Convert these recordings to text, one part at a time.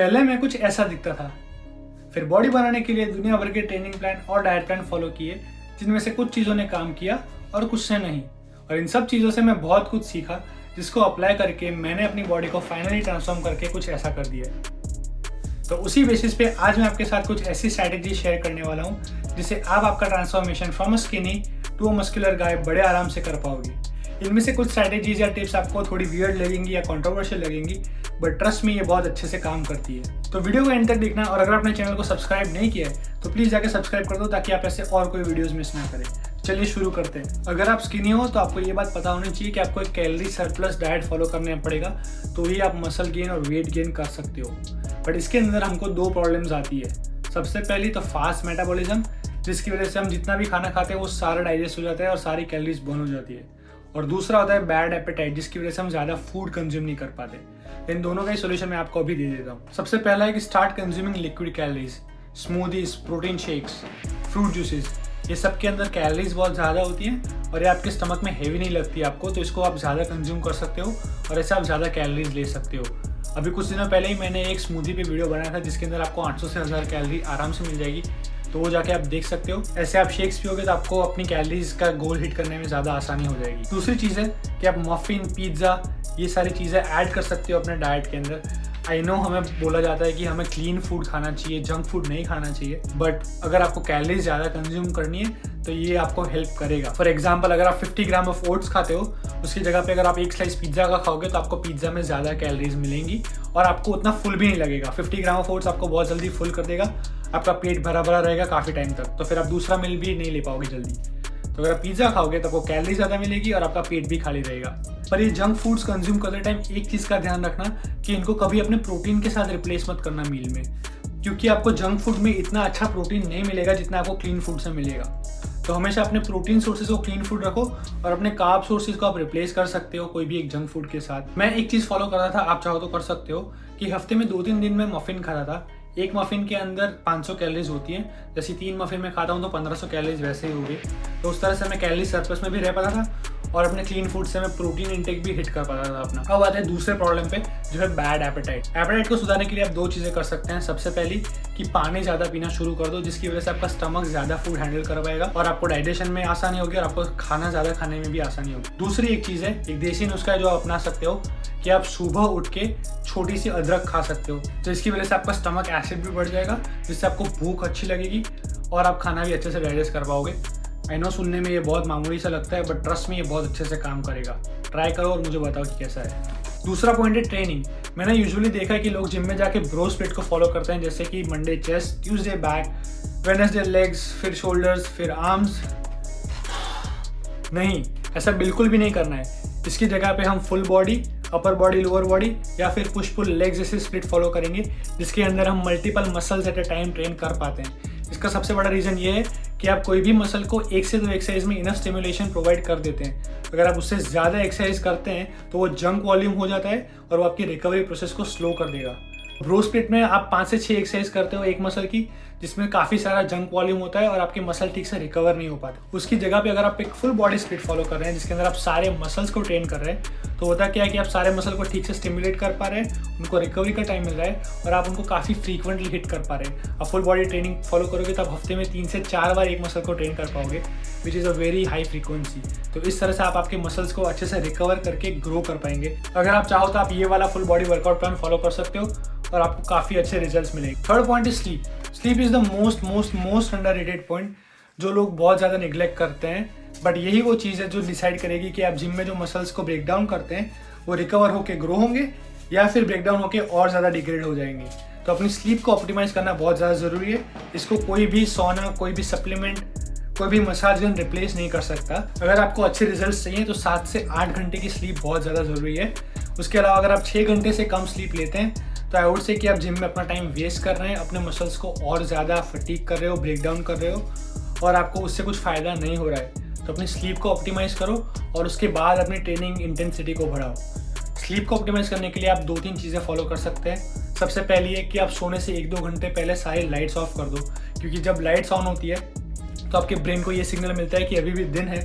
पहले मैं कुछ ऐसा दिखता था, फिर बॉडी बनाने के लिए दुनिया भर के ट्रेनिंग प्लान और डाइट प्लान फॉलो किए, जिनमें से कुछ चीज़ों ने काम किया और कुछ से नहीं। और इन सब चीज़ों से मैं बहुत कुछ सीखा, जिसको अप्लाई करके मैंने अपनी बॉडी को फाइनली ट्रांसफॉर्म करके कुछ ऐसा कर दिया। तो उसी बेसिस पे आज मैं आपके साथ कुछ ऐसी स्ट्रैटेजी शेयर करने वाला हूँ, जिससे आप आपका transformation from skinny to a muscular guy बड़े आराम से कर पाओगे। इनमें से कुछ स्ट्रैटेजीज या टिप्स आपको थोड़ी वियर्ड लगेंगी या कंट्रोवर्शियल लगेंगी, बट ट्रस्ट में ये बहुत अच्छे से काम करती है। तो वीडियो को एंड तक देखना, और अगर आपने चैनल को सब्सक्राइब नहीं किया है तो प्लीज़ जाके सब्सक्राइब कर दो, ताकि आप ऐसे और कोई वीडियोस मिस ना करें। चलिए शुरू करते हैं। अगर आप स्किनी हो तो आपको ये बात पता होनी चाहिए कि आपको एक कैलोरी सरप्लस डाइट फॉलो करना पड़ेगा, तो ये आप मसल गेन और वेट गेन कर सकते हो। बट इसके अंदर हमको दो प्रॉब्लम्स आती है। सबसे पहली तो फास्ट मेटाबॉलिज्म, जिसकी वजह से हम जितना भी खाना खाते हैं वो सारा डाइजेस्ट हो जाता है और सारी कैलोरीज बर्न हो जाती है। और दूसरा होता है बैड एपेटाइट, जिसकी वजह से हम ज़्यादा फूड कंज्यूम नहीं कर पाते। इन दोनों का ही सोल्यूशन मैं आपको अभी दे देता हूँ। सबसे पहला है कि start consuming liquid calories, smoothies, protein shakes, fruit juices. ये सब के अंदर कैलोरीज बहुत ज़्यादा होती हैं और ये आपके स्टमक में हेवी नहीं लगती आपको, तो इसको आप ज़्यादा कंज्यूम कर सकते हो और ऐसे आप ज़्यादा कैलोरीज ले सकते हो। अभी कुछ दिनों पहले ही मैंने एक स्मूदी पे वीडियो बनाया था, जिसके अंदर आपको 800 से 1000 कैलोरी आराम से मिल जाएगी, तो वो जाके आप देख सकते हो। ऐसे आप शेक्स पियोगे तो आपको अपनी कैलोरीज का गोल हिट करने में ज़्यादा आसानी हो जाएगी। दूसरी चीज़ है कि आप मफिन, पिज्ज़ा, ये सारी चीज़ें ऐड कर सकते हो अपने डाइट के अंदर। आई नो हमें बोला जाता है कि हमें क्लीन फूड खाना चाहिए, जंक फूड नहीं खाना चाहिए, बट अगर आपको कैलोरीज ज़्यादा कंज्यूम करनी है तो ये आपको हेल्प करेगा। फॉर एग्जाम्पल, अगर आप 50 ग्राम ऑफ ओट्स खाते हो, उसकी जगह पे अगर आप एक स्लाइस पिज्ज़ा का खाओगे तो आपको पिज्ज़ा में ज़्यादा कैलोरीज मिलेंगी और आपको उतना फुल भी नहीं लगेगा। 50 ग्राम ऑफ ओट्स आपको बहुत जल्दी फुल कर देगा, आपका पेट भरा भरा रहेगा काफ़ी टाइम तक, तो फिर आप दूसरा मील भी नहीं ले पाओगे जल्दी। तो अगर आप पिज्ज़ा खाओगे तो आपको कैलोरी ज़्यादा मिलेगी और आपका पेट भी खाली रहेगा। पर ये जंक फूड्स कंज्यूम करते टाइम एक चीज़ का ध्यान रखना कि इनको कभी अपने प्रोटीन के साथ रिप्लेस मत करना मील में, क्योंकि आपको जंक फूड में इतना अच्छा प्रोटीन नहीं मिलेगा जितना आपको क्लीन फूड से मिलेगा। तो हमेशा अपने प्रोटीन सोर्सेज को क्लीन फूड रखो और अपने कार्ब सोर्सेज को आप रिप्लेस कर सकते हो कोई भी एक जंक फूड के साथ। मैं एक चीज़ फॉलो कर रहा था, आप चाहो तो कर सकते हो, कि हफ्ते में 2-3 दिन में मफिन खाता था। एक मफिन के अंदर 500 कैलोरीज होती हैं, जैसे 3 मफिन में खाता हूँ तो 1500 कैलोरीज वैसे ही हो गई। तो उस तरह से मैं कैलोरी सरप्लस में भी रह पाता था और अपने क्लीन फूड से मैं प्रोटीन इंटेक भी हिट कर पाता था अपना। अब आते हैं दूसरे प्रॉब्लम पे, जो है बैड एपेटाइट। एपेटाइट को सुधारने के लिए आप 2 चीज़ें कर सकते हैं। सबसे पहली कि पानी ज़्यादा पीना शुरू कर दो, जिसकी वजह से आपका स्टमक ज़्यादा फूड हैंडल कर पाएगा और आपको डाइजेशन में आसानी होगी और आपको खाना ज़्यादा खाने में भी आसानी होगी। दूसरी एक चीज़ है, एक देसी नुस्खा है जो आप अपना सकते हो, कि आप सुबह उठ के छोटी सी अदरक खा सकते हो, जिसकी वजह से आपका स्टमक एसिड भी बढ़ जाएगा, जिससे आपको भूख अच्छी लगेगी और आप खाना भी अच्छे से डाइजेस्ट कर पाओगे। आई नो सुनने में ये बहुत मामूली सा लगता है, बट ट्रस्ट में ये बहुत अच्छे से काम करेगा। ट्राई करो और मुझे बताओ कि कैसा है। दूसरा पॉइंट है ट्रेनिंग। मैंने यूजुअली देखा है कि लोग जिम में जाके ब्रो स्प्लिट को फॉलो करते हैं, जैसे कि Monday chest, Tuesday back, Wednesday legs, फिर शोल्डर्स, फिर आर्म्स। नहीं, ऐसा बिल्कुल भी नहीं करना है। इसकी जगह पे हम full body, upper body, lower body या फिर पुश पुल लेग जैसे स्प्लिट फॉलो करेंगे, जिसके अंदर हम multiple muscles at a time train कर पाते हैं। इसका सबसे बड़ा रीज़न ये है कि आप कोई भी मसल को 1 से 2 एक्सरसाइज में इनफ स्टिमुलेशन प्रोवाइड कर देते हैं। अगर आप उससे ज़्यादा एक्सरसाइज करते हैं तो वो जंक वॉल्यूम हो जाता है और वो आपकी रिकवरी प्रोसेस को स्लो कर देगा। ब्रो स्प्लिट में आप 5 से 6 एक्सरसाइज करते हो एक मसल की, जिसमें काफ़ी सारा जंक वॉल्यूम होता है और आपके मसल ठीक से रिकवर नहीं हो पाते। उसकी जगह पे अगर आप एक फुल बॉडी स्प्लिट फॉलो कर रहे हैं, जिसके अंदर आप सारे मसल्स को ट्रेन कर रहे हैं, तो होता क्या है कि आप सारे मसल को ठीक से स्टिमुलेट कर पा रहे हैं, उनको रिकवरी का टाइम मिल रहा है और आप उनको काफ़ी फ्रीक्वेंटली हिट कर पा रहे हैं। आप फुल बॉडी ट्रेनिंग फॉलो करोगे तो आप हफ्ते में 3 से 4 बार एक मसल को ट्रेन कर पाओगे, which is a very high frequency. तो इस तरह से आप आपके मसल्स को अच्छे से रिकवर करके ग्रो कर पाएंगे। अगर आप चाहो तो आप ये वाला full body workout plan follow कर सकते हो और आपको काफ़ी अच्छे रिजल्ट्स मिलेंगे। Third point is sleep. Sleep is the most underrated point, जो लोग बहुत ज़्यादा निगलेक्ट करते हैं, बट यही वो चीज़ है जो डिसाइड करेगी कि आप जिम में जो मसल्स को ब्रेक डाउन करते हैं वो रिकवर होकर ग्रो होंगे या फिर ब्रेक डाउन होकर और ज़्यादा डिग्रेड हो जाएंगे। तो अपनी स्लीप को ऑप्टिमाइज़ करना बहुत ज़्यादा ज़रूरी है। इसको कोई भी सोना, कोई भी सप्लीमेंट, कोई भी मसाज गन रिप्लेस नहीं कर सकता। अगर आपको अच्छे रिजल्ट्स चाहिए तो 7 से 8 घंटे की स्लीप बहुत ज़्यादा ज़रूरी है। उसके अलावा अगर आप 6 घंटे से कम स्लीप लेते हैं तो आई वुड से कि आप जिम में अपना टाइम वेस्ट कर रहे हैं, अपने मसल्स को और ज़्यादा फटीग कर रहे हो, ब्रेक डाउन कर रहे हो और आपको उससे कुछ फ़ायदा नहीं हो रहा है। तो अपनी स्लीप को ऑप्टिमाइज़ करो और उसके बाद अपनी ट्रेनिंग इंटेंसिटी को बढ़ाओ। स्लीप को ऑप्टिमाइज़ करने के लिए आप 2-3 चीज़ें फॉलो कर सकते हैं। सबसे पहली है कि आप सोने से 1-2 घंटे पहले सारी लाइट्स ऑफ कर दो, क्योंकि जब लाइट्स ऑन होती है तो आपके ब्रेन को ये सिग्नल मिलता है कि अभी भी दिन है,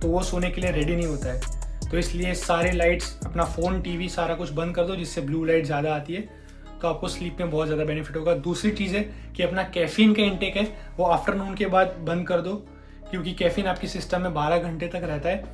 तो वो सोने के लिए रेडी नहीं होता है। तो इसलिए सारे लाइट्स, अपना फ़ोन, टीवी सारा कुछ बंद कर दो, जिससे ब्लू लाइट ज़्यादा आती है। तो आपको स्लीप में बहुत ज़्यादा बेनिफिट होगा। दूसरी चीज़ है कि अपना कैफीन का इंटेक है वो आफ्टरनून के बाद बंद कर दो, क्योंकि कैफीन आपकी सिस्टम में 12 घंटे तक रहता है।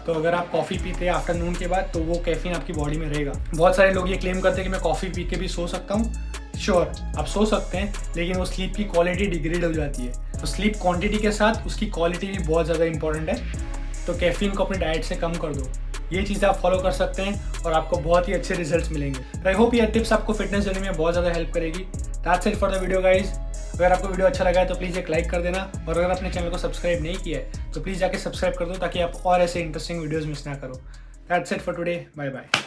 तो अगर आप कॉफ़ी पीते हैं आफ्टरनून के बाद तो वो कैफीन आपकी बॉडी में रहेगा। बहुत सारे लोग ये क्लेम करते हैं कि मैं कॉफ़ी पी के भी सो सकता हूँ। श्योर, आप सो सकते हैं, लेकिन वो स्लीप की क्वालिटी डिग्रेड हो जाती है। तो स्लीप क्वांटिटी के साथ उसकी क्वालिटी भी बहुत ज़्यादा इंपॉर्टेंट है। तो कैफीन को अपनी डाइट से कम कर दो। ये चीज़ें आप फॉलो कर सकते हैं और आपको बहुत ही अच्छे रिजल्ट्स मिलेंगे। तो आई होप ये टिप्स आपको फिटनेस जर्नी में बहुत ज़्यादा हेल्प करेगी। That's it for the video guys. अगर आपको वीडियो अच्छा लगा है तो प्लीज़ एक लाइक कर देना, और अगर अपने चैनल को सब्सक्राइब नहीं किया है तो प्लीज़ जाके सब्सक्राइब कर दो, ताकि आप और ऐसे इंटरेस्टिंग वीडियोज़ मिस ना करो। That's it for today, bye bye.